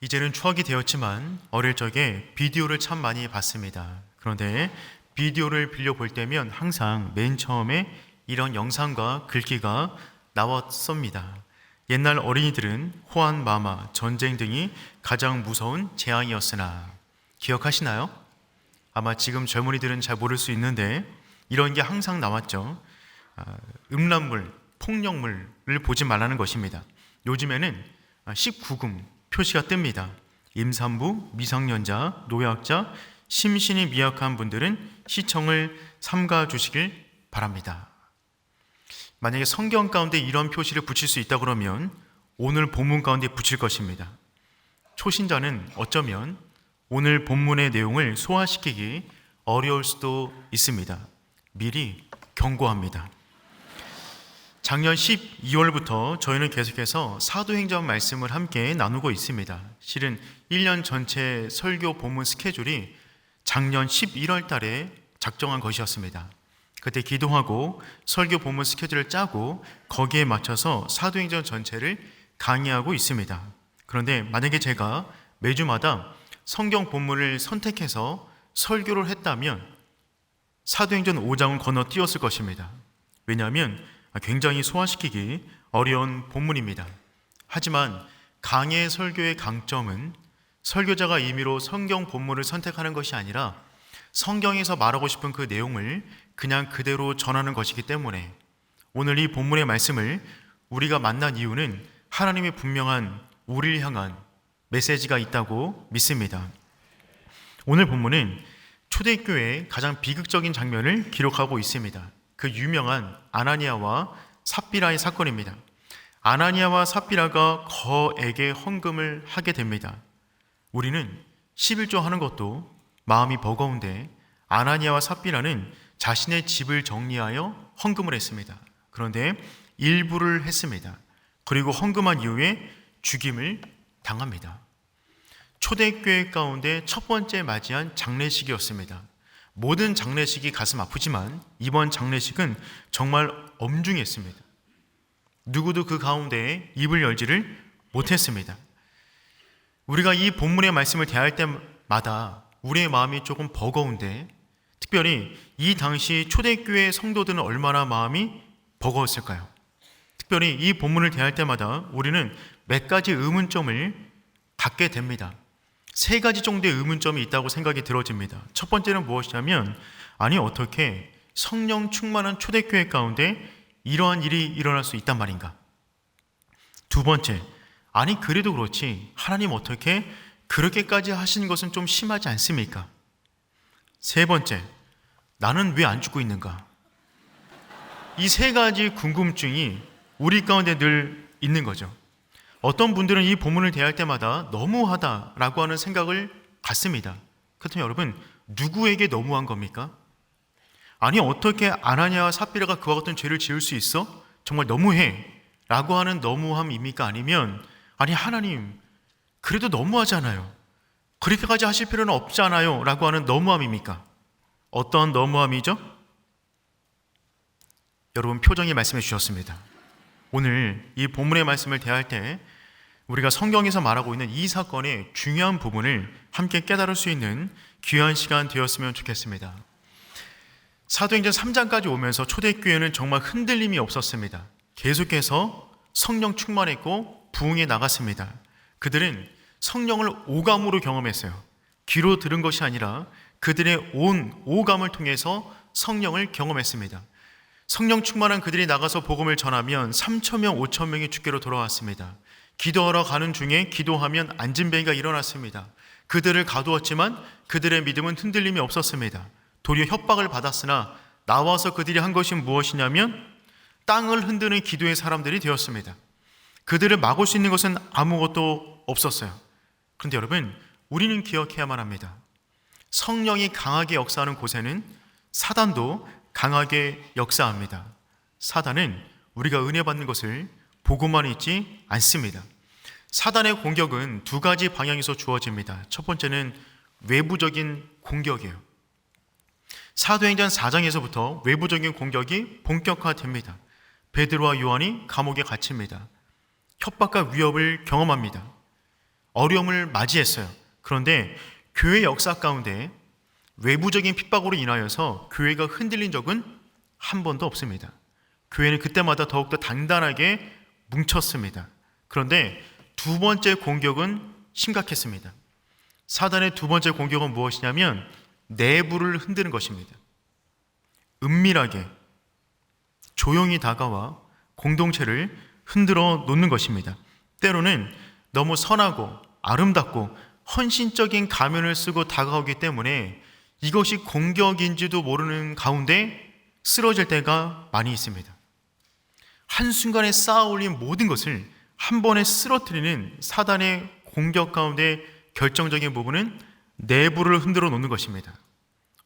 이제는 추억이 되었지만 어릴 적에 비디오를 참 많이 봤습니다. 그런데 비디오를 빌려볼 때면 항상 맨 처음에 이런 영상과 글귀가 나왔습니다. 옛날 어린이들은 호환, 마마, 전쟁 등이 가장 무서운 재앙이었으나 기억하시나요? 아마 지금 젊은이들은 잘 모를 수 있는데 이런 게 항상 나왔죠. 음란물, 폭력물을 보지 말라는 것입니다. 요즘에는 19금 표시가 뜹니다. 임산부, 미성년자, 노약자, 심신이 미약한 분들은 시청을 삼가 주시길 바랍니다. 만약에 성경 가운데 이런 표시를 붙일 수 있다 그러면 오늘 본문 가운데 붙일 것입니다. 초신자는 어쩌면 오늘 본문의 내용을 소화시키기 어려울 수도 있습니다. 미리 경고합니다. 작년 12월부터 저희는 계속해서 사도행전 말씀을 함께 나누고 있습니다. 실은 1년 전체 설교 본문 스케줄이 작년 11월 달에 작정한 것이었습니다. 그때 기도하고 설교 본문 스케줄을 짜고 거기에 맞춰서 사도행전 전체를 강의하고 있습니다. 그런데 만약에 제가 매주마다 성경 본문을 선택해서 설교를 했다면 사도행전 5장은 건너뛰었을 것입니다. 왜냐하면 굉장히 소화시키기 어려운 본문입니다. 하지만 강해 설교의 강점은 설교자가 임의로 성경 본문을 선택하는 것이 아니라 성경에서 말하고 싶은 그 내용을 그냥 그대로 전하는 것이기 때문에 오늘 이 본문의 말씀을 우리가 만난 이유는 하나님의 분명한 우리를 향한 메시지가 있다고 믿습니다. 오늘 본문은 초대교회의 가장 비극적인 장면을 기록하고 있습니다. 그 유명한 아나니아와 삽비라의 사건입니다. 아나니아와 삽비라가 거액의 헌금을 하게 됩니다. 우리는 11조 하는 것도 마음이 버거운데 아나니아와 삽비라는 자신의 집을 정리하여 헌금을 했습니다. 그런데 일부를 했습니다. 그리고 헌금한 이후에 죽임을 당합니다. 초대교회 가운데 첫 번째 맞이한 장례식이었습니다. 모든 장례식이 가슴 아프지만 이번 장례식은 정말 엄중했습니다. 누구도 그 가운데 입을 열지를 못했습니다. 우리가 이 본문의 말씀을 대할 때마다 우리의 마음이 조금 버거운데 특별히 이 당시 초대교회 성도들은 얼마나 마음이 버거웠을까요? 특별히 이 본문을 대할 때마다 우리는 몇 가지 의문점을 갖게 됩니다. 세 가지 정도의 의문점이 있다고 생각이 들어집니다. 첫 번째는 무엇이냐면 아니 어떻게 성령 충만한 초대교회 가운데 이러한 일이 일어날 수 있단 말인가? 두 번째, 아니 그래도 그렇지 하나님 어떻게 그렇게까지 하신 것은 좀 심하지 않습니까? 세 번째, 나는 왜 안 죽고 있는가? 이 세 가지 궁금증이 우리 가운데 늘 있는 거죠. 어떤 분들은 이 본문을 대할 때마다 너무하다라고 하는 생각을 갖습니다. 그렇다면 여러분, 누구에게 너무한 겁니까? 아니 어떻게 아나니아와 삽비라가 그와 같은 죄를 지을 수 있어? 정말 너무해 라고 하는 너무함입니까? 아니면 아니 하나님 그래도 너무하잖아요. 그렇게까지 하실 필요는 없잖아요 라고 하는 너무함입니까? 어떤 너무함이죠? 여러분 표정이 말씀해 주셨습니다. 오늘 이 본문의 말씀을 대할 때 우리가 성경에서 말하고 있는 이 사건의 중요한 부분을 함께 깨달을 수 있는 귀한 시간 되었으면 좋겠습니다. 사도행전 3장까지 오면서 초대교회는 정말 흔들림이 없었습니다. 계속해서 성령 충만했고 부흥에 나갔습니다. 그들은 성령을 오감으로 경험했어요. 귀로 들은 것이 아니라 그들의 온 오감을 통해서 성령을 경험했습니다. 성령 충만한 그들이 나가서 복음을 전하면 3,000명, 5,000명이 주께로 돌아왔습니다. 기도하러 가는 중에 기도하면 안진뱅이가 일어났습니다. 그들을 가두었지만 그들의 믿음은 흔들림이 없었습니다. 도리어 협박을 받았으나 나와서 그들이 한 것이 무엇이냐면 땅을 흔드는 기도의 사람들이 되었습니다. 그들을 막을 수 있는 것은 아무것도 없었어요. 그런데 여러분, 우리는 기억해야만 합니다. 성령이 강하게 역사하는 곳에는 사단도 강하게 역사합니다. 사단은 우리가 은혜 받는 것을 보고만 있지 않습니다. 사단의 공격은 두 가지 방향에서 주어집니다. 첫 번째는 외부적인 공격이에요. 사도행전 4장에서부터 외부적인 공격이 본격화됩니다. 베드로와 요한이 감옥에 갇힙니다. 협박과 위협을 경험합니다. 어려움을 맞이했어요. 그런데 교회 역사 가운데 외부적인 핍박으로 인하여서 교회가 흔들린 적은 한 번도 없습니다. 교회는 그때마다 더욱더 단단하게 뭉쳤습니다. 그런데 두 번째 공격은 심각했습니다. 사단의 두 번째 공격은 무엇이냐면 내부를 흔드는 것입니다. 은밀하게 조용히 다가와 공동체를 흔들어 놓는 것입니다. 때로는 너무 선하고 아름답고 헌신적인 가면을 쓰고 다가오기 때문에 이것이 공격인지도 모르는 가운데 쓰러질 때가 많이 있습니다. 한순간에 쌓아 올린 모든 것을 한 번에 쓰러뜨리는 사단의 공격 가운데 결정적인 부분은 내부를 흔들어 놓는 것입니다.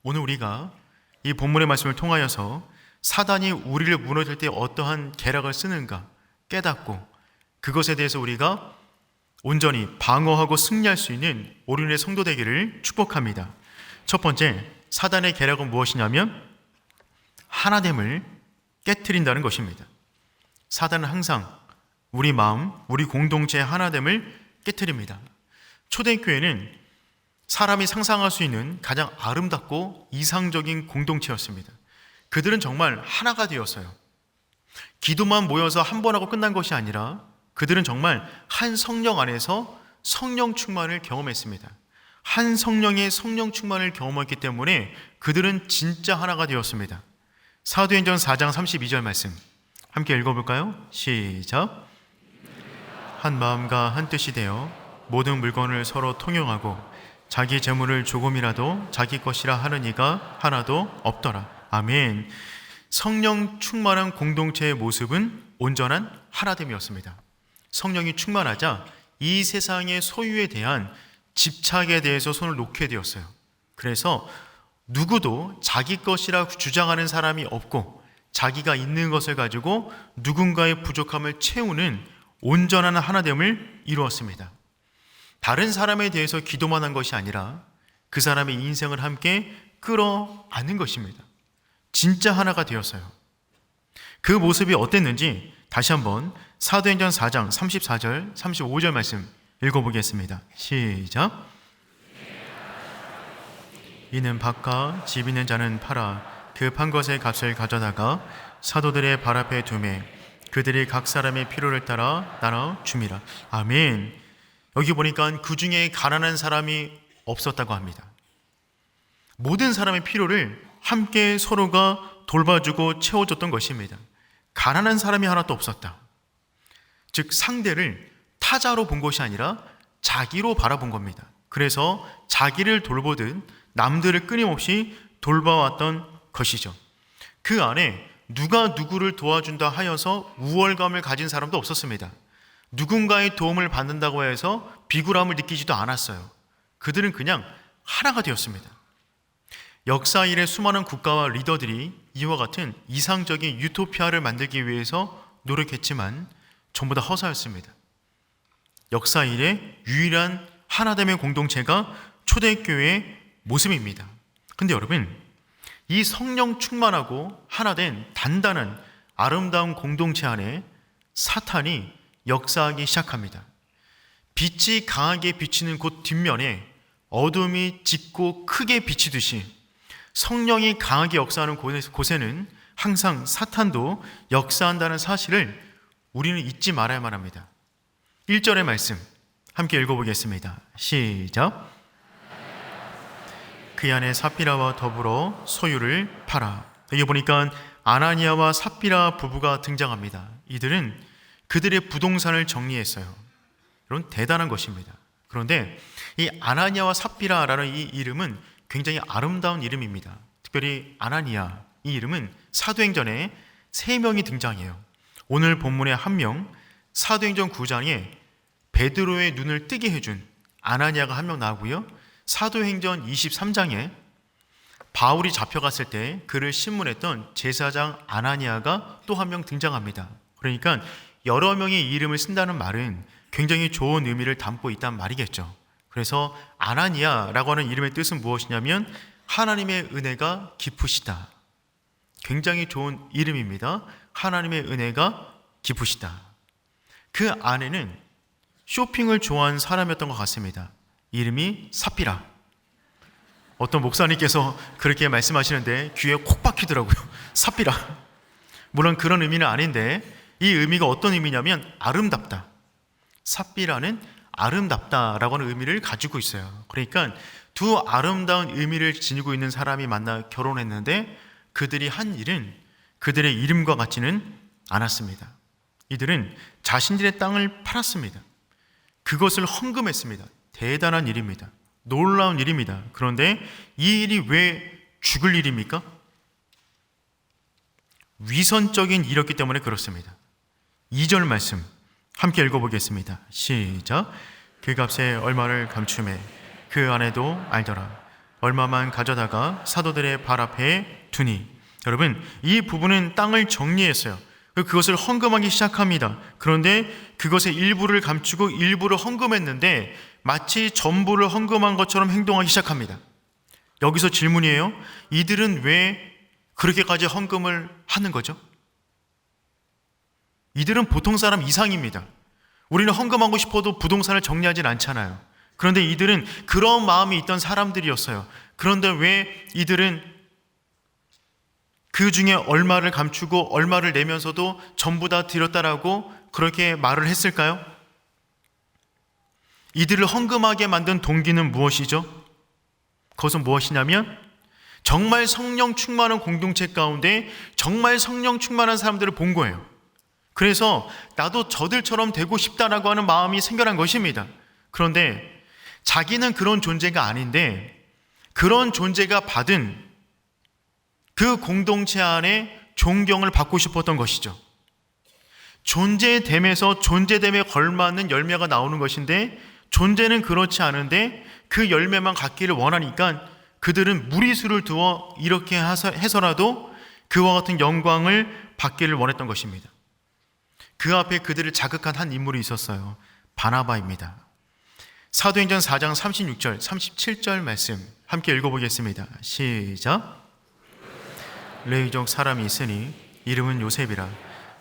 오늘 우리가 이 본문의 말씀을 통하여서 사단이 우리를 무너질 때 어떠한 계략을 쓰는가 깨닫고 그것에 대해서 우리가 온전히 방어하고 승리할 수 있는 오륜의 성도 되기를 축복합니다. 첫 번째, 사단의 계략은 무엇이냐면 하나됨을 깨트린다는 것입니다. 사단은 항상 우리 마음, 우리 공동체의 하나됨을 깨트립니다. 초대교회는 사람이 상상할 수 있는 가장 아름답고 이상적인 공동체였습니다. 그들은 정말 하나가 되었어요. 기도만 모여서 한 번 하고 끝난 것이 아니라 그들은 정말 한 성령 안에서 성령 충만을 경험했습니다. 한 성령의 성령 충만을 경험했기 때문에 그들은 진짜 하나가 되었습니다. 사도행전 4장 32절 말씀 함께 읽어볼까요? 시작. 한 마음과 한 뜻이 되어 모든 물건을 서로 통용하고 자기 재물을 조금이라도 자기 것이라 하는 이가 하나도 없더라. 아멘. 성령 충만한 공동체의 모습은 온전한 하나됨이었습니다. 성령이 충만하자 이 세상의 소유에 대한 집착에 대해서 손을 놓게 되었어요. 그래서 누구도 자기 것이라 주장하는 사람이 없고 자기가 있는 것을 가지고 누군가의 부족함을 채우는 온전한 하나됨을 이루었습니다. 다른 사람에 대해서 기도만 한 것이 아니라 그 사람의 인생을 함께 끌어안는 것입니다. 진짜 하나가 되었어요. 그 모습이 어땠는지 다시 한번 사도행전 4장 34절, 35절 말씀 읽어보겠습니다. 시작. 이는 밭과 집 있는 자는 팔아 그 판 것의 값을 가져다가 사도들의 발 앞에 두매 그들이 각 사람의 필요를 따라 나눠 줌이라. 아멘. 여기 보니까 그 중에 가난한 사람이 없었다고 합니다. 모든 사람의 필요를 함께 서로가 돌봐주고 채워줬던 것입니다. 가난한 사람이 하나도 없었다. 즉 상대를 타자로 본 것이 아니라 자기로 바라본 겁니다. 그래서 자기를 돌보듯 남들을 끊임없이 돌봐왔던 것이죠. 그 안에 누가 누구를 도와준다 하여서 우월감을 가진 사람도 없었습니다. 누군가의 도움을 받는다고 해서 비굴함을 느끼지도 않았어요. 그들은 그냥 하나가 되었습니다. 역사 이래 수많은 국가와 리더들이 이와 같은 이상적인 유토피아를 만들기 위해서 노력했지만 전부 다 허사였습니다. 역사 이래 유일한 하나됨의 공동체가 초대교회의 모습입니다. 근데 여러분, 이 성령 충만하고 하나된 단단한 아름다운 공동체 안에 사탄이 역사하기 시작합니다. 빛이 강하게 비치는 곳 뒷면에 어둠이 짙고 크게 비치듯이 성령이 강하게 역사하는 곳에는 항상 사탄도 역사한다는 사실을 우리는 잊지 말아야만 합니다. 1절의 말씀 함께 읽어보겠습니다. 시작. 그 안에 삽비라와 더불어 소유를 팔아. 여기 보니까 아나니아와 삽비라 부부가 등장합니다. 이들은 그들의 부동산을 정리했어요. 이런 대단한 것입니다. 그런데 이 아나니아와 삽비라라는 이 이름은 굉장히 아름다운 이름입니다. 특별히 아나니아, 이 이름은 사도행전에 3명이 등장해요. 오늘 본문의 1명, 사도행전 9장에 베드로의 눈을 뜨게 해준 아나니아가 1명 나오고요. 사도행전 23장에 바울이 잡혀갔을 때 그를 신문했던 제사장 아나니아가 또 1명 등장합니다. 그러니까 여러 명의 이름을 쓴다는 말은 굉장히 좋은 의미를 담고 있단 말이겠죠. 그래서 아나니아라고 하는 이름의 뜻은 무엇이냐면 하나님의 은혜가 깊으시다. 굉장히 좋은 이름입니다. 하나님의 은혜가 깊으시다. 그 안에는 쇼핑을 좋아하는 사람이었던 것 같습니다. 이름이 삽비라. 어떤 목사님께서 그렇게 말씀하시는데 귀에 콕 박히더라고요. 삽비라. 물론 그런 의미는 아닌데 이 의미가 어떤 의미냐면 아름답다. 삽비라는 아름답다라고 하는 의미를 가지고 있어요. 그러니까 두 아름다운 의미를 지니고 있는 사람이 만나 결혼했는데 그들이 한 일은 그들의 이름과 같지는 않았습니다. 이들은 자신들의 땅을 팔았습니다. 그것을 헌금했습니다. 대단한 일입니다. 놀라운 일입니다. 그런데 이 일이 왜 죽을 일입니까? 위선적인 일이었기 때문에 그렇습니다. 2절 말씀 함께 읽어보겠습니다. 시작. 그 값에 얼마를 감추매 그 아내도 알더라. 얼마만 가져다가 사도들의 발 앞에 두니. 여러분, 이 부분은 땅을 정리했어요. 그것을 헌금하기 시작합니다. 그런데 그것의 일부를 감추고 일부를 헌금했는데 마치 전부를 헌금한 것처럼 행동하기 시작합니다. 여기서 질문이에요. 이들은 왜 그렇게까지 헌금을 하는 거죠? 이들은 보통 사람 이상입니다. 우리는 헌금하고 싶어도 부동산을 정리하진 않잖아요. 그런데 이들은 그런 마음이 있던 사람들이었어요. 그런데 왜 이들은 그 중에 얼마를 감추고 얼마를 내면서도 전부 다 드렸다라고 그렇게 말을 했을까요? 이들을 헌금하게 만든 동기는 무엇이죠? 그것은 무엇이냐면 정말 성령 충만한 공동체 가운데 정말 성령 충만한 사람들을 본 거예요. 그래서 나도 저들처럼 되고 싶다라고 하는 마음이 생겨난 것입니다. 그런데 자기는 그런 존재가 아닌데 그런 존재가 받은 그 공동체 안에 존경을 받고 싶었던 것이죠. 존재됨에서 존재됨에 걸맞는 열매가 나오는 것인데 존재는 그렇지 않은데 그 열매만 갖기를 원하니까 그들은 무리수를 두어 이렇게 해서라도 그와 같은 영광을 받기를 원했던 것입니다. 그 앞에 그들을 자극한 한 인물이 있었어요. 바나바입니다. 사도행전 4장 36절, 37절 말씀 함께 읽어보겠습니다. 시작. 레위족 사람이 있으니 이름은 요셉이라.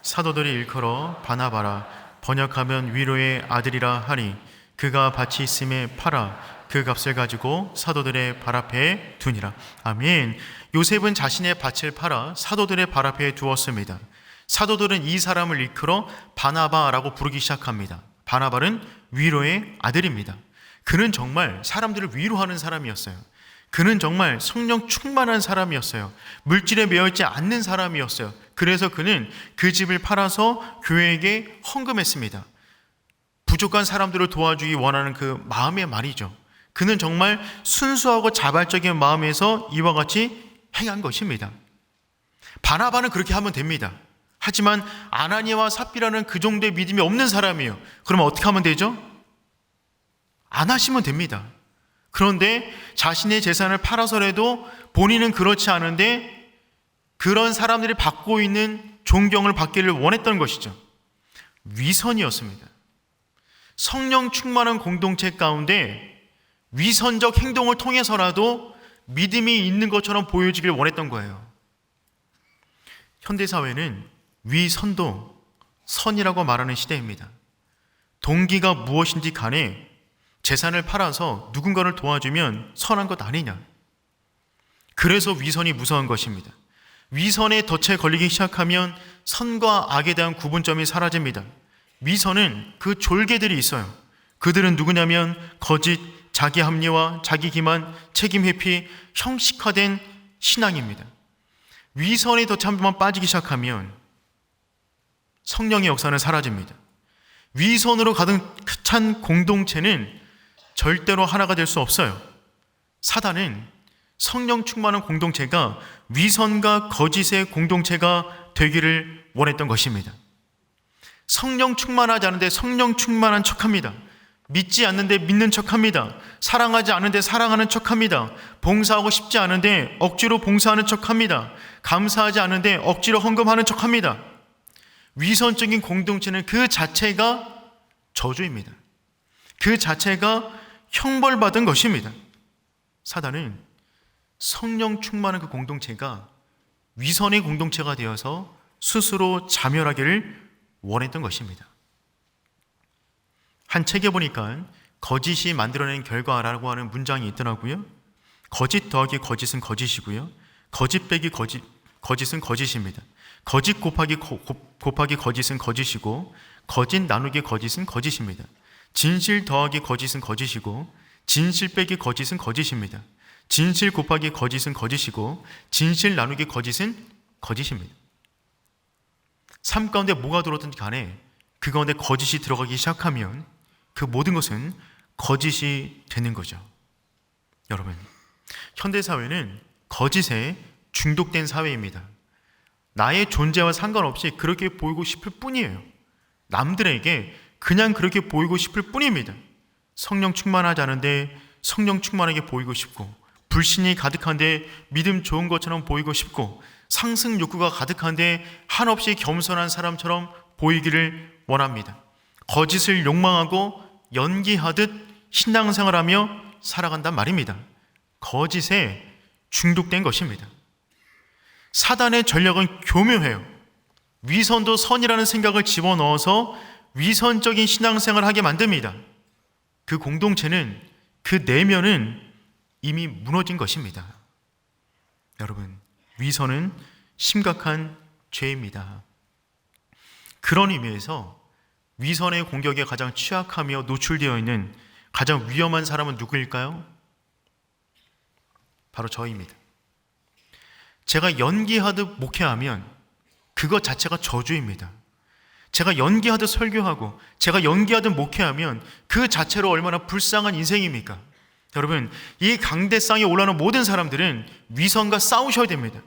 사도들이 일컬어 바나바라 번역하면 위로의 아들이라 하니 그가 밭이 있음에 팔아 그 값을 가지고 사도들의 발 앞에 두니라. 아멘. 요셉은 자신의 밭을 팔아 사도들의 발 앞에 두었습니다. 사도들은 이 사람을 일컬어 바나바라고 부르기 시작합니다. 바나바는 위로의 아들입니다. 그는 정말 사람들을 위로하는 사람이었어요. 그는 정말 성령 충만한 사람이었어요. 물질에 매여있지 않는 사람이었어요. 그래서 그는 그 집을 팔아서 교회에게 헌금했습니다. 부족한 사람들을 도와주기 원하는 그 마음의 말이죠. 그는 정말 순수하고 자발적인 마음에서 이와 같이 행한 것입니다. 바나바는 그렇게 하면 됩니다. 하지만 아나니아와 삽비라는 그 정도의 믿음이 없는 사람이에요. 그러면 어떻게 하면 되죠? 안 하시면 됩니다. 그런데 자신의 재산을 팔아서라도 본인은 그렇지 않은데 그런 사람들이 받고 있는 존경을 받기를 원했던 것이죠. 위선이었습니다. 성령 충만한 공동체 가운데 위선적 행동을 통해서라도 믿음이 있는 것처럼 보여지길 원했던 거예요. 현대사회는 위선도 선이라고 말하는 시대입니다. 동기가 무엇인지 간에 재산을 팔아서 누군가를 도와주면 선한 것 아니냐. 그래서 위선이 무서운 것입니다. 위선에 덫에 걸리기 시작하면 선과 악에 대한 구분점이 사라집니다. 위선은 그 졸개들이 있어요. 그들은 누구냐면 거짓, 자기 합리화, 자기 기만, 책임 회피, 형식화된 신앙입니다. 위선의 덫에 한 번만 빠지기 시작하면 성령의 역사는 사라집니다. 위선으로 가득 찬 공동체는 절대로 하나가 될 수 없어요. 사단은 성령 충만한 공동체가 위선과 거짓의 공동체가 되기를 원했던 것입니다. 성령 충만하지 않은데 성령 충만한 척합니다. 믿지 않는데 믿는 척합니다. 사랑하지 않은데 사랑하는 척합니다. 봉사하고 싶지 않은데 억지로 봉사하는 척합니다. 감사하지 않은데 억지로 헌금하는 척합니다. 위선적인 공동체는 그 자체가 저주입니다. 그 자체가 형벌받은 것입니다. 사단은 성령 충만한 그 공동체가 위선의 공동체가 되어서 스스로 자멸하기를 원했던 것입니다. 한 책에 보니까 거짓이 만들어낸 결과라고 하는 문장이 있더라고요. 거짓 더하기 거짓은 거짓이고요. 거짓 빼기 거짓은 거짓입니다. 거짓 곱하기 거짓은 거짓이고, 거짓 나누기 거짓은 거짓입니다. 진실 더하기 거짓은 거짓이고, 진실 빼기 거짓은 거짓입니다. 진실 곱하기 거짓은 거짓이고, 진실 나누기 거짓은 거짓입니다. 삶 가운데 뭐가 들어오든 간에 그 가운데 거짓이 들어가기 시작하면 그 모든 것은 거짓이 되는 거죠. 여러분, 현대사회는 거짓에 중독된 사회입니다. 나의 존재와 상관없이 그렇게 보이고 싶을 뿐이에요. 남들에게 그냥 그렇게 보이고 싶을 뿐입니다. 성령 충만하지 않은데 성령 충만하게 보이고 싶고, 불신이 가득한데 믿음 좋은 것처럼 보이고 싶고, 상승 욕구가 가득한데 한없이 겸손한 사람처럼 보이기를 원합니다. 거짓을 욕망하고 연기하듯 신앙생활하며 살아간단 말입니다. 거짓에 중독된 것입니다. 사단의 전략은 교묘해요. 위선도 선이라는 생각을 집어넣어서 위선적인 신앙생활을 하게 만듭니다. 그 공동체는, 그 내면은 이미 무너진 것입니다. 여러분, 위선은 심각한 죄입니다. 그런 의미에서 위선의 공격에 가장 취약하며 노출되어 있는 가장 위험한 사람은 누구일까요? 바로 저입니다. 제가 연기하듯 목회하면 그것 자체가 저주입니다. 제가 연기하듯 설교하고 제가 연기하듯 목회하면 그 자체로 얼마나 불쌍한 인생입니까? 여러분, 이 강대상에 올라오는 모든 사람들은 위선과 싸우셔야 됩니다.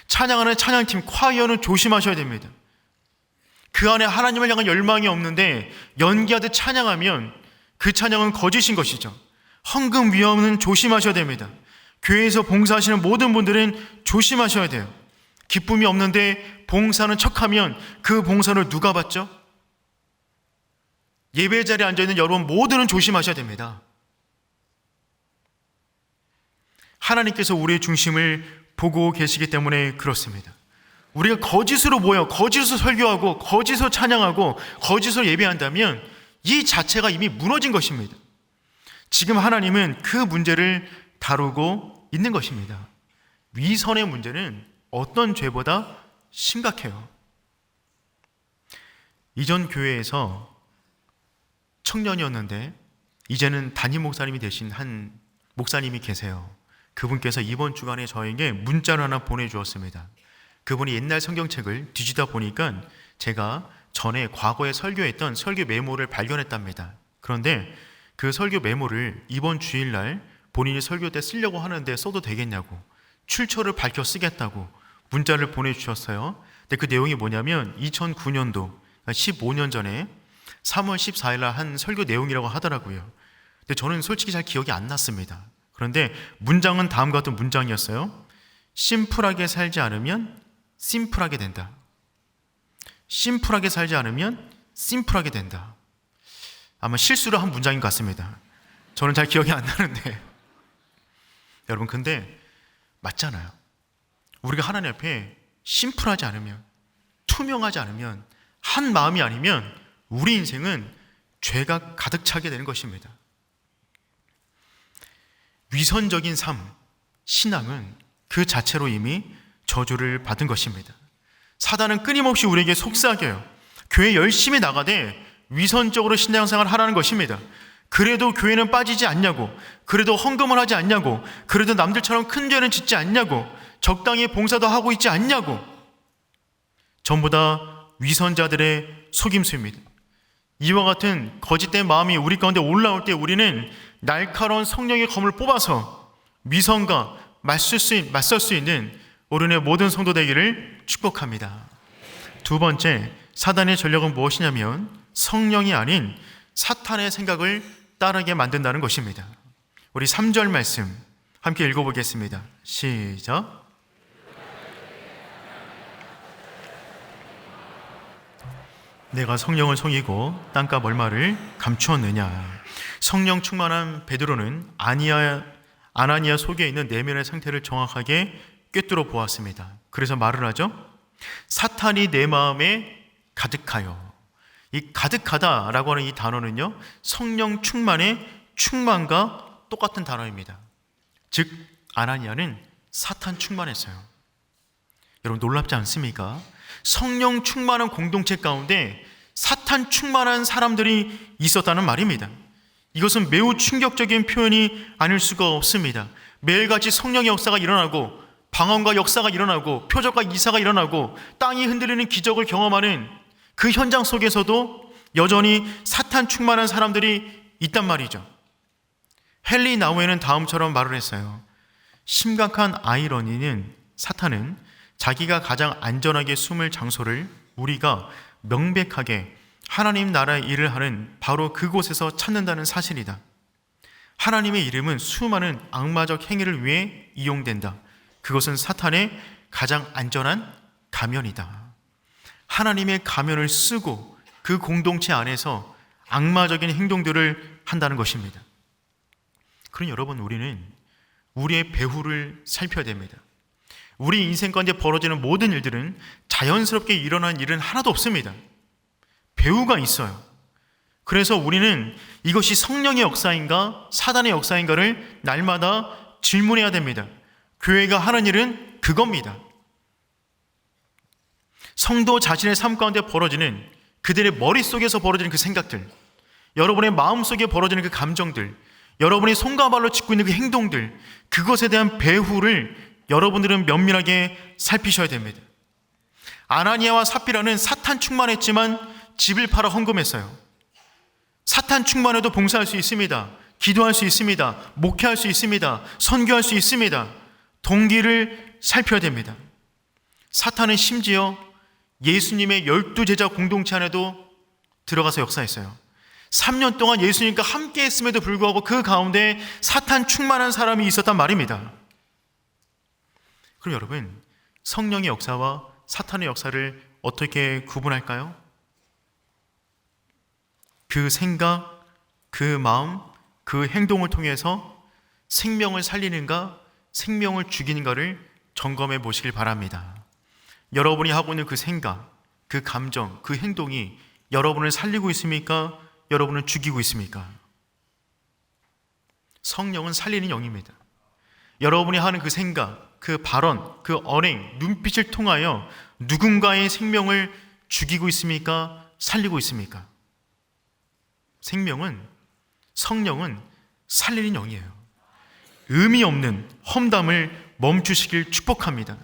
찬양하는 찬양팀, 콰이어는 조심하셔야 됩니다. 그 안에 하나님을 향한 열망이 없는데 연기하듯 찬양하면 그 찬양은 거짓인 것이죠. 헌금 위험은 조심하셔야 됩니다. 교회에서 봉사하시는 모든 분들은 조심하셔야 돼요. 기쁨이 없는데 봉사하는 척하면 그 봉사를 누가 받죠? 예배 자리에 앉아있는 여러분 모두는 조심하셔야 됩니다. 하나님께서 우리의 중심을 보고 계시기 때문에 그렇습니다. 우리가 거짓으로 모여 거짓으로 설교하고 거짓으로 찬양하고 거짓으로 예배한다면 이 자체가 이미 무너진 것입니다. 지금 하나님은 그 문제를 다루고 있는 것입니다. 위선의 문제는 어떤 죄보다 심각해요. 이전 교회에서 청년이었는데 이제는 담임 목사님이 되신 한 목사님이 계세요. 그분께서 이번 주간에 저에게 문자를 하나 보내주었습니다. 그분이 옛날 성경책을 뒤지다 보니까 제가 전에 과거에 설교했던 설교 메모를 발견했답니다. 그런데 그 설교 메모를 이번 주일날 본인이 설교 때 쓰려고 하는데 써도 되겠냐고, 출처를 밝혀 쓰겠다고 문자를 보내주셨어요. 근데 그 내용이 뭐냐면 2009년도, 15년 전에 3월 14일 날 한 설교 내용이라고 하더라고요. 근데 저는 솔직히 잘 기억이 안 났습니다. 그런데 문장은 다음과 같은 문장이었어요. 심플하게 살지 않으면 심플하게 된다. 심플하게 살지 않으면 심플하게 된다. 아마 실수로 한 문장인 것 같습니다. 저는 잘 기억이 안 나는데 여러분, 근데 맞잖아요. 우리가 하나님 앞에 심플하지 않으면, 투명하지 않으면, 한 마음이 아니면 우리 인생은 죄가 가득 차게 되는 것입니다. 위선적인 삶, 신앙은 그 자체로 이미 저주를 받은 것입니다. 사단은 끊임없이 우리에게 속삭여요. 교회 열심히 나가되 위선적으로 신앙생활을 하라는 것입니다. 그래도 교회는 빠지지 않냐고, 그래도 헌금을 하지 않냐고, 그래도 남들처럼 큰 죄는 짓지 않냐고, 적당히 봉사도 하고 있지 않냐고. 전부 다 위선자들의 속임수입니다. 이와 같은 거짓된 마음이 우리 가운데 올라올 때 우리는 날카로운 성령의 검을 뽑아서 위선과 맞설 수 있는 오른의 모든 성도 되기를 축복합니다. 두 번째, 사단의 전략은 무엇이냐면 성령이 아닌 사탄의 생각을 따르게 만든다는 것입니다. 우리 3절 말씀 함께 읽어보겠습니다. 시작. 내가 성령을 속이고 땅값 얼마를 감추었느냐. 성령 충만한 베드로는 아나니아 속에 있는 내면의 상태를 정확하게 꿰뚫어 보았습니다. 그래서 말을 하죠. 사탄이 내 마음에 가득하여. 이 가득하다라고 하는 이 단어는요, 성령 충만의 충만과 똑같은 단어입니다. 즉 아나니아는 사탄 충만했어요. 여러분 놀랍지 않습니까? 성령 충만한 공동체 가운데 사탄 충만한 사람들이 있었다는 말입니다. 이것은 매우 충격적인 표현이 아닐 수가 없습니다. 매일같이 성령의 역사가 일어나고 방언과 역사가 일어나고 표적과 이사가 일어나고 땅이 흔들리는 기적을 경험하는 그 현장 속에서도 여전히 사탄 충만한 사람들이 있단 말이죠. 헨리 나우에는 다음처럼 말을 했어요. 심각한 아이러니는 사탄은 자기가 가장 안전하게 숨을 장소를 우리가 명백하게 하나님 나라의 일을 하는 바로 그곳에서 찾는다는 사실이다. 하나님의 이름은 수많은 악마적 행위를 위해 이용된다. 그것은 사탄의 가장 안전한 가면이다. 하나님의 가면을 쓰고 그 공동체 안에서 악마적인 행동들을 한다는 것입니다. 그럼 여러분, 우리는 우리의 배후를 살펴야 됩니다. 우리 인생 가운데 벌어지는 모든 일들은 자연스럽게 일어난 일은 하나도 없습니다. 배후가 있어요. 그래서 우리는 이것이 성령의 역사인가 사단의 역사인가를 날마다 질문해야 됩니다. 교회가 하는 일은 그겁니다. 성도 자신의 삶 가운데 벌어지는 그들의 머릿속에서 벌어지는 그 생각들, 여러분의 마음속에 벌어지는 그 감정들, 여러분이 손과 발로 짚고 있는 그 행동들, 그것에 대한 배후를 여러분들은 면밀하게 살피셔야 됩니다. 아나니아와 삽비라는 사탄 충만했지만 집을 팔아 헌금했어요. 사탄 충만해도 봉사할 수 있습니다. 기도할 수 있습니다. 목회할 수 있습니다. 선교할 수 있습니다. 동기를 살펴야 됩니다. 사탄은 심지어 예수님의 12제자 공동체 안에도 들어가서 역사했어요. 3년 동안 예수님과 함께 했음에도 불구하고 그 가운데 사탄 충만한 사람이 있었단 말입니다. 그럼 여러분, 성령의 역사와 사탄의 역사를 어떻게 구분할까요? 그 생각, 그 마음, 그 행동을 통해서 생명을 살리는가, 생명을 죽이는가를 점검해 보시길 바랍니다. 여러분이 하고 있는 그 생각, 그 감정, 그 행동이 여러분을 살리고 있습니까? 여러분을 죽이고 있습니까? 성령은 살리는 영입니다. 여러분이 하는 그 생각, 그 발언, 그 언행, 눈빛을 통하여 누군가의 생명을 죽이고 있습니까? 살리고 있습니까? 성령은 살리는 영이에요. 의미 없는 험담을 멈추시길 축복합니다.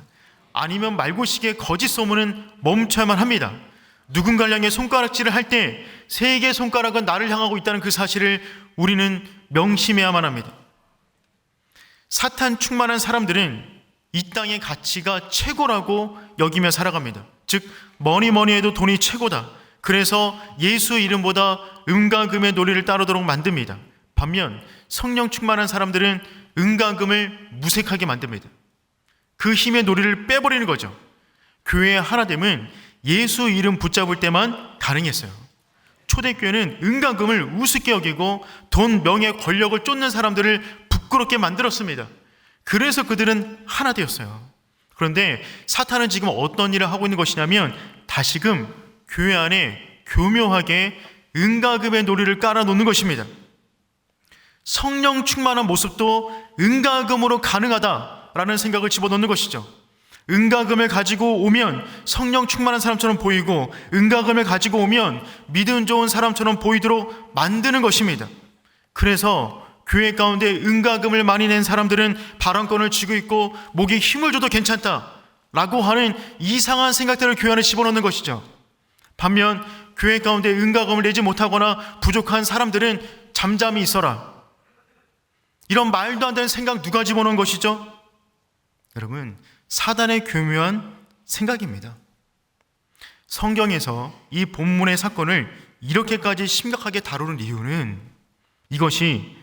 아니면 말고식의 거짓 소문은 멈춰야만 합니다. 누군가를 향해 손가락질을 할 때 세 개의 손가락은 나를 향하고 있다는 그 사실을 우리는 명심해야만 합니다. 사탄 충만한 사람들은 이 땅의 가치가 최고라고 여기며 살아갑니다. 즉 뭐니 해도 돈이 최고다. 그래서 예수 이름보다 은과 금의 놀이를 따르도록 만듭니다. 반면 성령 충만한 사람들은 은과 금을 무색하게 만듭니다. 그 힘의 놀이를 빼버리는 거죠. 교회의 하나됨은 예수 이름 붙잡을 때만 가능했어요. 초대교회는 은과 금을 우습게 여기고 돈, 명예, 권력을 쫓는 사람들을 부끄럽게 만들었습니다. 그래서 그들은 하나 되었어요. 그런데 사탄은 지금 어떤 일을 하고 있는 것이냐면 다시금 교회 안에 교묘하게 은과 금의 놀이를 깔아놓는 것입니다. 성령 충만한 모습도 은과 금으로 가능하다라는 생각을 집어넣는 것이죠. 은과 금을 가지고 오면 성령 충만한 사람처럼 보이고 은과 금을 가지고 오면 믿음 좋은 사람처럼 보이도록 만드는 것입니다. 그래서 교회 가운데 은과 금을 많이 낸 사람들은 발언권을 쥐고 있고 목에 힘을 줘도 괜찮다라고 하는 이상한 생각들을 교회 안에 집어넣는 것이죠. 반면 교회 가운데 은과 금을 내지 못하거나 부족한 사람들은 잠잠히 있어라. 이런 말도 안 되는 생각 누가 집어넣은 것이죠? 여러분, 사단의 교묘한 생각입니다. 성경에서 이 본문의 사건을 이렇게까지 심각하게 다루는 이유는 이것이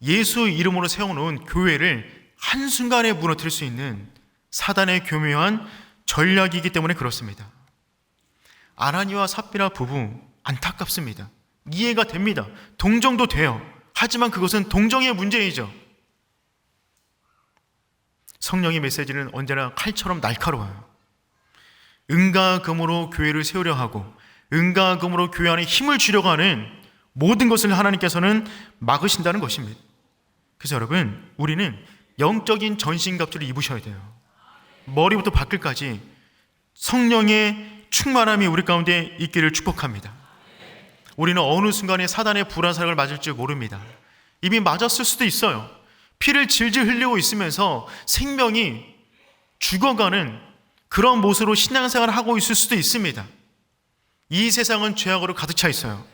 예수 이름으로 세워놓은 교회를 한순간에 무너뜨릴 수 있는 사단의 교묘한 전략이기 때문에 그렇습니다. 아나니아와 삽비라 부부 안타깝습니다. 이해가 됩니다. 동정도 돼요. 하지만 그것은 동정의 문제이죠. 성령의 메시지는 언제나 칼처럼 날카로워요. 은과 금으로 교회를 세우려 하고 은과 금으로 교회 안에 힘을 주려고 하는 모든 것을 하나님께서는 막으신다는 것입니다. 그래서 여러분, 우리는 영적인 전신갑주를 입으셔야 돼요. 머리부터 발끝까지 성령의 충만함이 우리 가운데 있기를 축복합니다. 우리는 어느 순간에 사단의 불화살을 맞을지 모릅니다. 이미 맞았을 수도 있어요. 피를 질질 흘리고 있으면서 생명이 죽어가는 그런 모습으로 신앙생활을 하고 있을 수도 있습니다. 이 세상은 죄악으로 가득 차 있어요.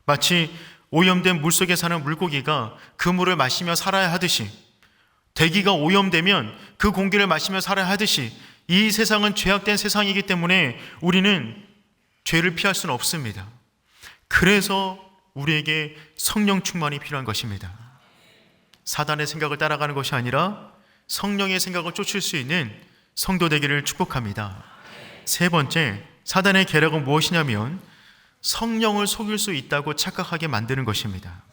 마치 오염된 물속에 사는 물고기가 그 물을 마시며 살아야 하듯이, 대기가 오염되면 그 공기를 마시며 살아야 하듯이, 이 세상은 죄악된 세상이기 때문에 우리는 죄를 피할 수는 없습니다. 그래서 우리에게 성령 충만이 필요한 것입니다. 사단의 생각을 따라가는 것이 아니라 성령의 생각을 쫓을 수 있는 성도 되기를 축복합니다. 세 번째, 사단의 계략은 무엇이냐면 성령을 속일 수 있다고 착각하게 만드는 것입니다.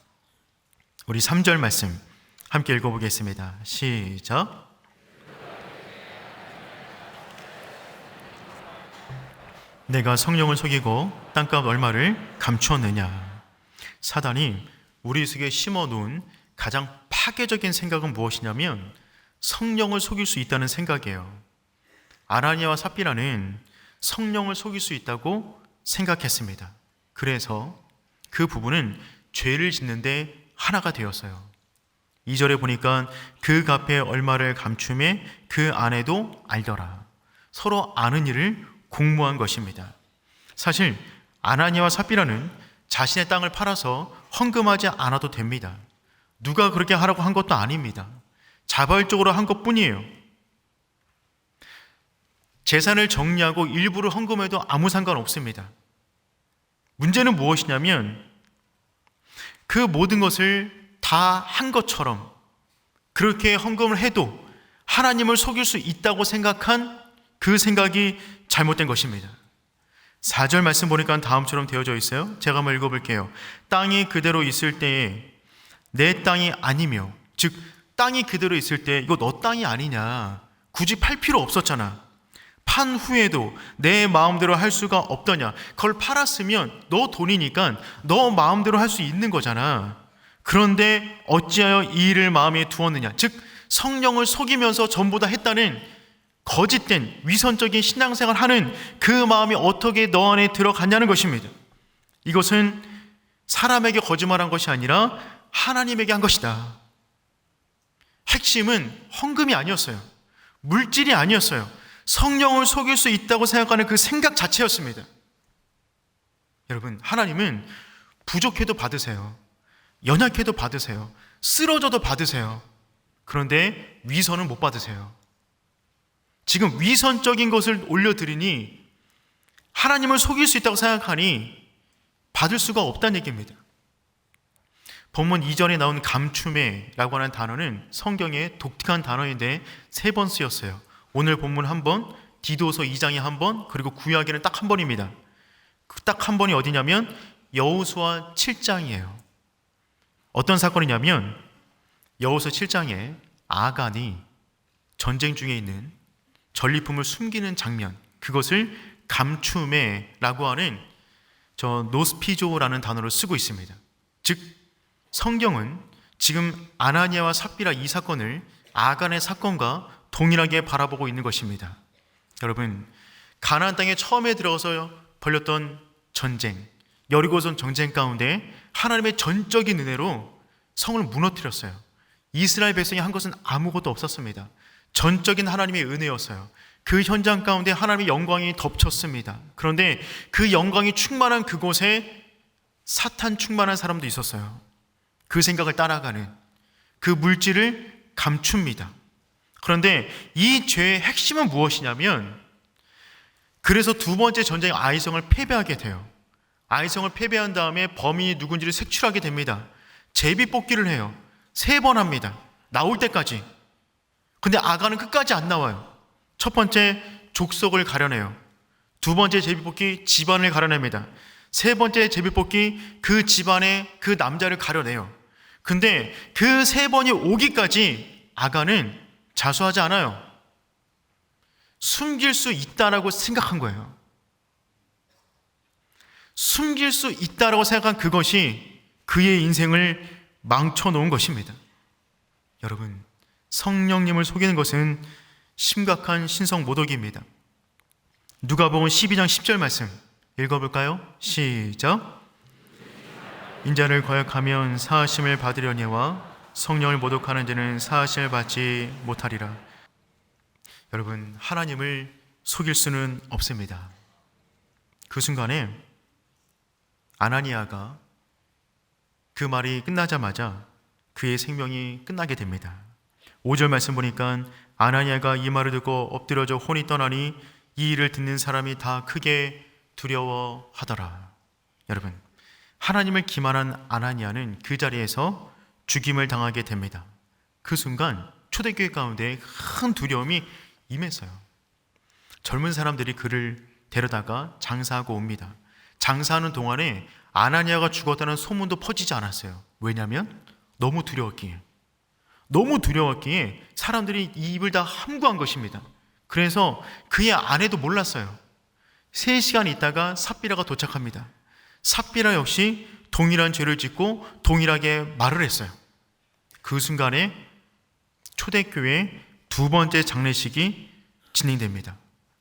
우리 3절 말씀 함께 읽어보겠습니다. 시작. 내가 성령을 속이고 땅값 얼마를 감추었느냐. 사단이 우리 속에 심어놓은 가장 파괴적인 생각은 무엇이냐면 성령을 속일 수 있다는 생각이에요. 아나니아와 삽비라는 성령을 속일 수 있다고 생각했습니다. 그래서 그 부분은 죄를 짓는데 하나가 되었어요. 2절에 보니까 그 값에 얼마를 감춤에 그 아내도 알더라. 서로 아는 일을 공모한 것입니다. 사실 아나니아와 삽비라는 자신의 땅을 팔아서 헌금하지 않아도 됩니다. 누가 그렇게 하라고 한 것도 아닙니다. 자발적으로 한 것뿐이에요. 재산을 정리하고 일부를 헌금해도 아무 상관없습니다. 문제는 무엇이냐면 그 모든 것을 다 한 것처럼 그렇게 헌금을 해도 하나님을 속일 수 있다고 생각한 그 생각이 잘못된 것입니다. 4절 말씀 보니까 다음처럼 되어져 있어요. 제가 한번 읽어볼게요. 땅이 그대로 있을 때에 내 땅이 아니며, 즉 땅이 그대로 있을 때 이거 너 땅이 아니냐, 굳이 팔 필요 없었잖아. 판 후에도 내 마음대로 할 수가 없더냐. 그걸 팔았으면 너 돈이니까 너 마음대로 할 수 있는 거잖아. 그런데 어찌하여 이 일을 마음에 두었느냐. 즉 성령을 속이면서 전부 다 했다는 거짓된 위선적인 신앙생활을 하는 그 마음이 어떻게 너 안에 들어갔냐는 것입니다. 이것은 사람에게 거짓말한 것이 아니라 하나님에게 한 것이다. 핵심은 헌금이 아니었어요. 물질이 아니었어요. 성령을 속일 수 있다고 생각하는 그 생각 자체였습니다. 여러분, 하나님은 부족해도 받으세요. 연약해도 받으세요. 쓰러져도 받으세요. 그런데 위선은 못 받으세요. 지금 위선적인 것을 올려드리니 하나님을 속일 수 있다고 생각하니 받을 수가 없다는 얘기입니다. 본문 2절에 나온 감추매라고 하는 단어는 성경의 독특한 단어인데 3번 쓰였어요. 오늘 본문 한 번, 디도서 2장에 한 번, 그리고 구약에는 딱 한 번입니다. 딱 한 번이 어디냐면 여호수아 7장이에요. 어떤 사건이냐면 여호수아 7장에 아간이 전쟁 중에 있는 전리품을 숨기는 장면, 그것을 감추매라고 하는 노스피조라는 단어를 쓰고 있습니다. 즉 성경은 지금 아나니아와 삽비라 이 사건을 아간의 사건과 동일하게 바라보고 있는 것입니다. 여러분, 가나안 땅에 처음에 들어가서 벌였던 전쟁, 여리고성 전쟁 가운데 하나님의 전적인 은혜로 성을 무너뜨렸어요. 이스라엘 백성이 한 것은 아무것도 없었습니다. 전적인 하나님의 은혜였어요. 그 현장 가운데 하나님의 영광이 덮쳤습니다. 그런데 그 영광이 충만한 그곳에 사탄 충만한 사람도 있었어요. 그 생각을 따라가는, 그 물질을 감춥니다. 그런데 이 죄의 핵심은 무엇이냐면, 그래서 두 번째 전쟁 아이성을 패배하게 돼요. 아이성을 패배한 다음에 범인이 누군지를 색출하게 됩니다. 제비뽑기를 해요. 3번 합니다. 나올 때까지. 근데 아간은 끝까지 안 나와요. 첫 번째 족속을 가려내요. 두 번째 제비뽑기 집안을 가려냅니다. 세 번째 제비뽑기 그 집안의 그 남자를 가려내요. 근데 그 3번이 오기까지 아간은 자수하지 않아요. 숨길 수 있다라고 생각한 거예요. 숨길 수 있다라고 생각한 그것이 그의 인생을 망쳐놓은 것입니다. 여러분, 성령님을 속이는 것은 심각한 신성모독입니다. 누가복음 12장 10절 말씀 읽어볼까요? 시작. 인자를 거역하면 사하심을 받으려니와 성령을 모독하는 자는 사하심을 받지 못하리라. 여러분, 하나님을 속일 수는 없습니다. 그 순간에 아나니아가 그 말이 끝나자마자 그의 생명이 끝나게 됩니다. 5절 말씀 보니까 아나니아가 이 말을 듣고 엎드려져 혼이 떠나니 이 일을 듣는 사람이 다 크게 두려워하더라. 여러분, 하나님을 기만한 아나니아는 그 자리에서 죽임을 당하게 됩니다. 그 순간 초대교회 가운데 큰 두려움이 임했어요. 젊은 사람들이 그를 데려다가 장사하고 옵니다. 장사하는 동안에 아나니아가 죽었다는 소문도 퍼지지 않았어요. 왜냐하면 너무 두려웠기에 사람들이 이 입을 다 함구한 것입니다. 그래서 그의 아내도 몰랐어요. 3시간 있다가 삽비라가 도착합니다. 삽비라 역시 동일한 죄를 짓고 동일하게 말을 했어요. 그 순간에 초대교회 2번째 장례식이 진행됩니다.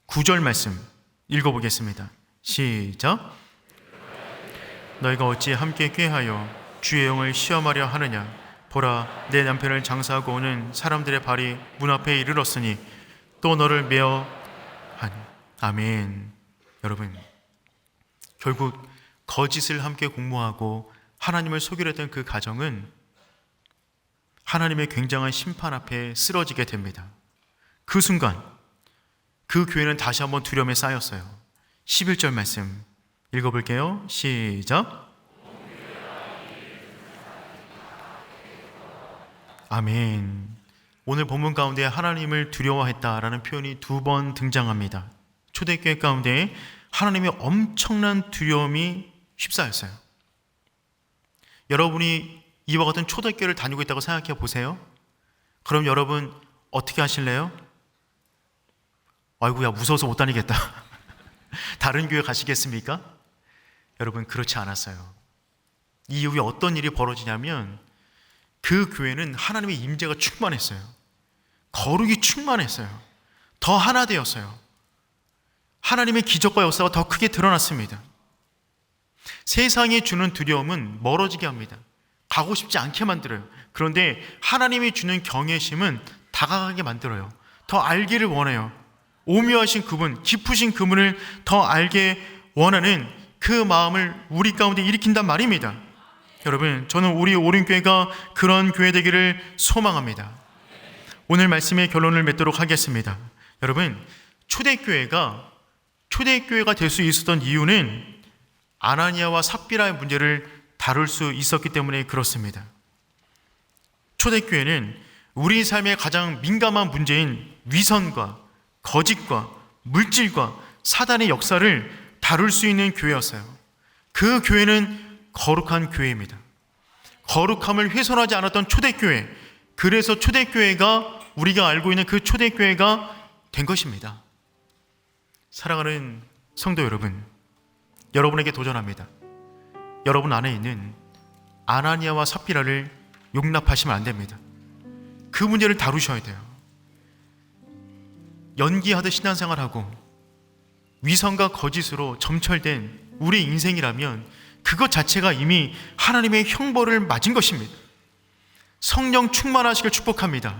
9절 말씀 읽어보겠습니다. 시작. 너희가 어찌 함께 꾀하여 주의 영을 시험하려 하느냐. 보라, 내 남편을 장사하고 오는 사람들의 발이 문 앞에 이르렀으니 또 너를 메어 하니. 아멘. 여러분, 결국 거짓을 함께 공모하고 하나님을 속이려 했던 그 가정은 하나님의 굉장한 심판 앞에 쓰러지게 됩니다. 그 순간 그 교회는 다시 한번 두려움에 쌓였어요. 11절 말씀 읽어볼게요. 시작. 아멘. 오늘 본문 가운데 하나님을 두려워했다라는 표현이 2번 등장합니다. 초대교회 가운데 하나님의 엄청난 두려움이 휩싸였어요. 여러분이 이와 같은 초대교회를 다니고 있다고 생각해 보세요. 그럼 여러분 어떻게 하실래요? 아이고야, 무서워서 못 다니겠다. 다른 교회 가시겠습니까? 여러분, 그렇지 않았어요. 이 이후에 어떤 일이 벌어지냐면 그 교회는 하나님의 임재가 충만했어요. 거룩이 충만했어요. 더 하나 되었어요. 하나님의 기적과 역사가 더 크게 드러났습니다. 세상이 주는 두려움은 멀어지게 합니다. 가고 싶지 않게 만들어요. 그런데 하나님이 주는 경외심은 다가가게 만들어요. 더 알기를 원해요. 오묘하신 그분, 깊으신 그분을 더 알게 원하는 그 마음을 우리 가운데 일으킨단 말입니다. 여러분, 저는 우리 오륜교회가 그런 교회 되기를 소망합니다. 오늘 말씀의 결론을 맺도록 하겠습니다. 여러분, 초대교회가 될 수 있었던 이유는 아나니아와 삽비라의 문제를 다룰 수 있었기 때문에 그렇습니다. 초대교회는 우리 삶의 가장 민감한 문제인 위선과 거짓과 물질과 사단의 역사를 다룰 수 있는 교회였어요. 그 교회는 거룩한 교회입니다. 거룩함을 훼손하지 않았던 초대교회, 그래서 초대교회가 우리가 알고 있는 그 초대교회가 된 것입니다. 사랑하는 성도 여러분, 여러분에게 도전합니다. 여러분 안에 있는 아나니아와 삽비라를 용납하시면 안 됩니다. 그 문제를 다루셔야 돼요. 연기하듯 신앙생활하고 위선과 거짓으로 점철된 우리 인생이라면 그것 자체가 이미 하나님의 형벌을 맞은 것입니다. 성령 충만하시길 축복합니다.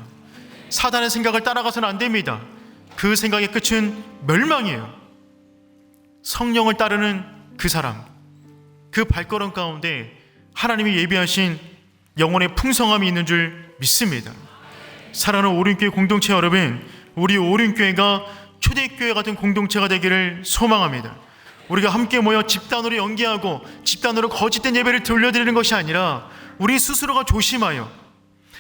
사단의 생각을 따라가서는 안 됩니다. 그 생각의 끝은 멸망이에요. 성령을 따르는 그 사람, 그 발걸음 가운데 하나님이 예비하신 영혼의 풍성함이 있는 줄 믿습니다. 사랑하는 오륜교회 공동체 여러분, 우리 오륜교회가 초대교회 같은 공동체가 되기를 소망합니다. 우리가 함께 모여 집단으로 연기하고 집단으로 거짓된 예배를 돌려드리는 것이 아니라 우리 스스로가 조심하여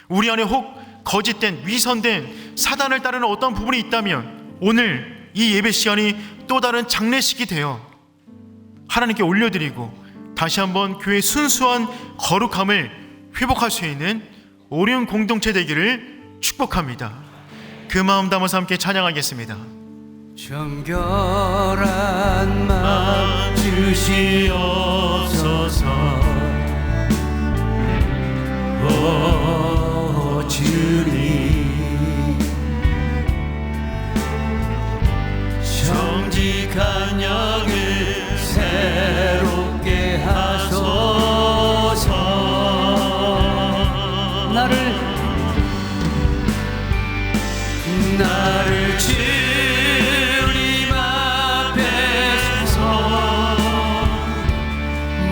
우리 안에 혹 거짓된 위선된 사단을 따르는 어떤 부분이 있다면 오늘 이 예배 시간이 또 다른 장례식이 되어 하나님께 올려드리고 다시 한번 교회의 순수한 거룩함을 회복할 수 있는 오륜 공동체 되기를 축복합니다. 그 마음 담아서 함께 찬양하겠습니다. 정결한 마음 주시옵소서. 오 주님, 정직한 영을 새롭게 하소서. 나를 주님 앞에서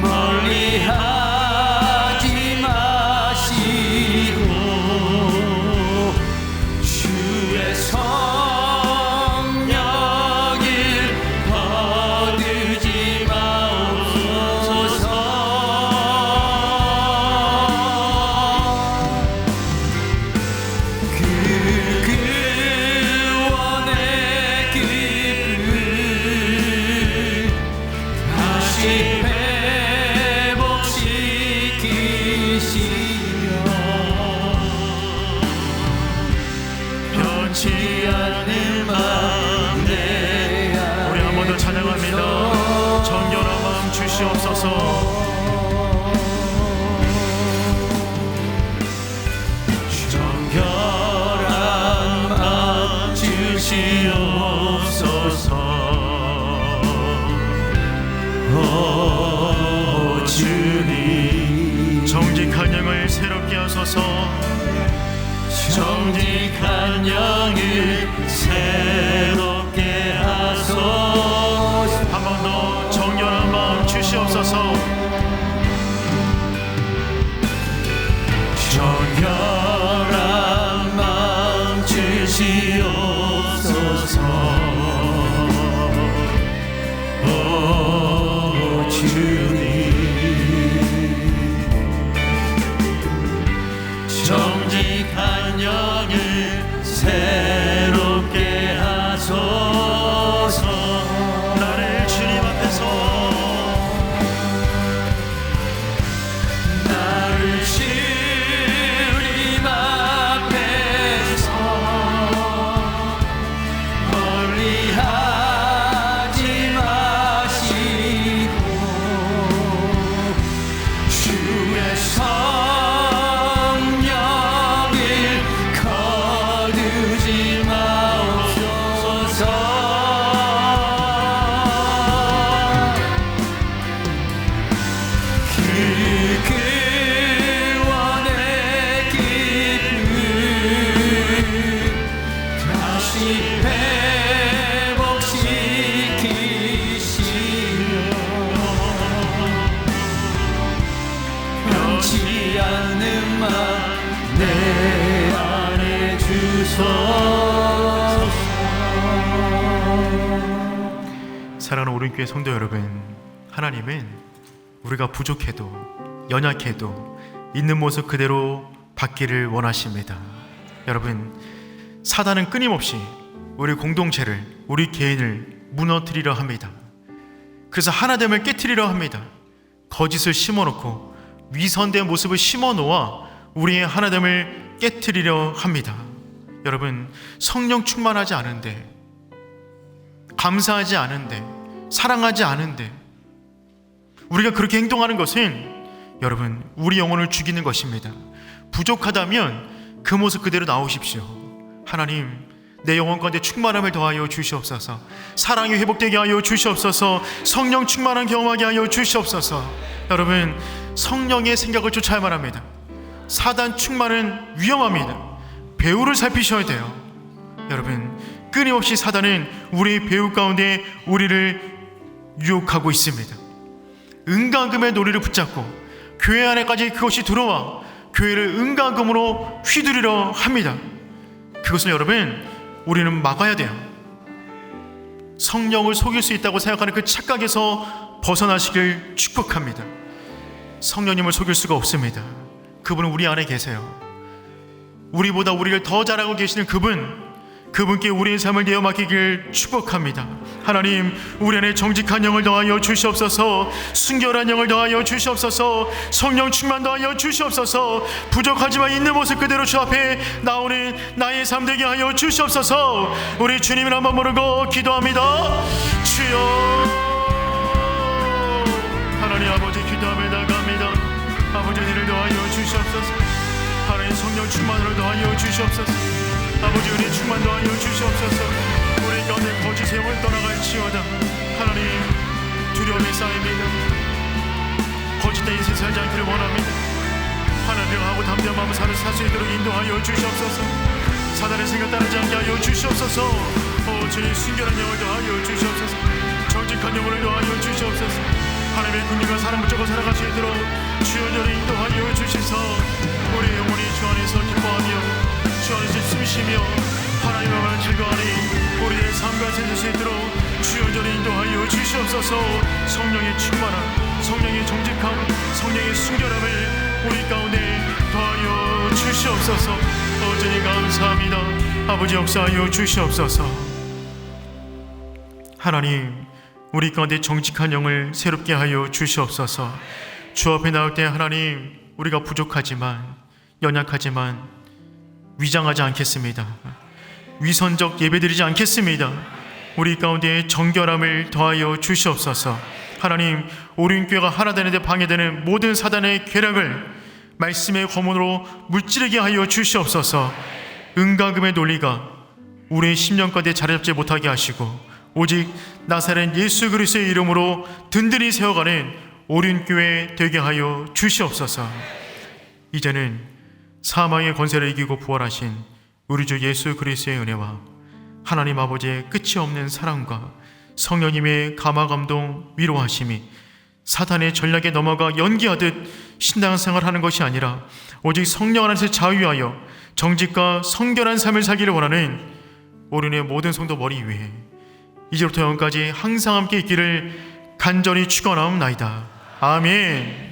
멀리하지 마시고 주의 성령을 거두지 마옵소서. 우리 한 번 더 찬양합니다. 정결한 마음 주시옵소서. 정결한 마음 주시옵소서. 오 주님, 정직한 영을 새롭게 하소서. 정직한 영을 새롭게 하소서. 한 번 더 정결한 마음 주시옵소서. 정결한 마음 주시옵소서. 오 주님, 정직한 영을 새롭게 하소서. 나를 주님 앞에서 나를 주님 앞에서 멀리하지 마시고 주의 성령을 거두지 마옵소서. 그 구원의 기쁨 다시 회복시키시며 변치 않는 맘 내 안에 주소서. 사랑하는 오른교회 성도 여러분, 하나님은 우리가 부족해도 연약해도 있는 모습 그대로 받기를 원하십니다. 여러분, 사단은 끊임없이 우리 공동체를, 우리 개인을 무너뜨리려 합니다. 그래서 하나됨을 깨트리려 합니다. 거짓을 심어놓고 위선된 모습을 심어놓아 우리의 하나됨을 깨트리려 합니다. 여러분, 성령 충만하지 않은데, 감사하지 않은데, 사랑하지 않은데 우리가 그렇게 행동하는 것은 여러분, 우리 영혼을 죽이는 것입니다. 부족하다면 그 모습 그대로 나오십시오. 하나님, 내 영혼 가운데 충만함을 더하여 주시옵소서. 사랑이 회복되게 하여 주시옵소서. 성령 충만한 경험하게 하여 주시옵소서. 여러분, 성령의 생각을 쫓아야만 합니다. 사단 충만은 위험합니다. 배후를 살피셔야 돼요. 여러분, 끊임없이 사단은 우리 배후 가운데 우리를 유혹하고 있습니다. 은강금의 놀이를 붙잡고 교회 안에까지 그것이 들어와 교회를 은강금으로 휘두르려 합니다. 그것을 여러분, 우리는 막아야 돼요. 성령을 속일 수 있다고 생각하는 그 착각에서 벗어나시길 축복합니다. 성령님을 속일 수가 없습니다. 그분은 우리 안에 계세요. 우리보다 우리를 더 잘하고 계시는 그분께 우리의 삶을 내어 맡기길 축복합니다. 하나님, 우리 안에 정직한 영을 더하여 주시옵소서. 순결한 영을 더하여 주시옵소서. 성령 충만 더하여 주시옵소서. 부족하지만 있는 모습 그대로 주 앞에 나오는 나의 삶 되게 하여 주시옵소서. 우리 주님을 한번 부르고 기도합니다. 주여, 하나님 아버지 기도하며 나갑니다. 아버지 은혜를 더하여 주시옵소서. 하나님 성령 충만으로 더하여 주시옵소서. 아버지 은혜 충만 더하여 주시옵소서. 우리 가운데 거짓 세력을 떠나갈지어다. 하나님 두려움이 쌓입니다. 거짓된 인생 살지 않기를 원합니다. 하나님 하고 담대한 마음을 사는 살 수 있도록 인도하여 주시옵소서. 사단의 생각 따르지 않게 하여 주시옵소서. 주님 순결한 영을 더하여 주시옵소서. 정직한 영혼을 더하여 주시옵소서. 하나님의 국민과 사람 붙잡고 살아갈 수 있도록 주여 저를 인도하여 주시소. 우리 영혼이 주 안에서 기뻐하며 주 안에서 숨쉬며 하나님과 만나 즐거워하니 우리들의 삶과 세질 수 있도록 주여 저를 인도하여 주시옵소서. 성령의 충만함, 성령의 정직함, 성령의 순결함을 우리 가운데 더하여 주시옵소서. 주님 감사합니다. 아버지 역사하여 주시옵소서. 하나님 우리 가운데 정직한 영을 새롭게 하여 주시옵소서. 주 앞에 나올 때 하나님 우리가 부족하지만 연약하지만 위장하지 않겠습니다. 위선적 예배드리지 않겠습니다. 우리 가운데 정결함을 더하여 주시옵소서. 하나님 오륜교회가 하나 되는데 방해되는 모든 사단의 괴력을 말씀의 검문으로 물찌르게 하여 주시옵소서. 은가금의 논리가 우리의 심령 가운데 자리 잡지 못하게 하시고 오직 나사렛 예수 그리스도의 이름으로 든든히 세워가는 오륜교회 되게 하여 주시옵소서. 이제는 사망의 권세를 이기고 부활하신 우리 주 예수 그리스도의 은혜와 하나님 아버지의 끝이 없는 사랑과 성령님의 감화감동 위로하심이 사탄의 전략에 넘어가 연기하듯 신앙생활을 하는 것이 아니라 오직 성령 안에서 자유하여 정직과 성결한 삶을 살기를 원하는 오륜의 모든 성도 머리 위에 이제부터 영원까지 항상 함께 있기를 간절히 축원하옵나이다. 아멘.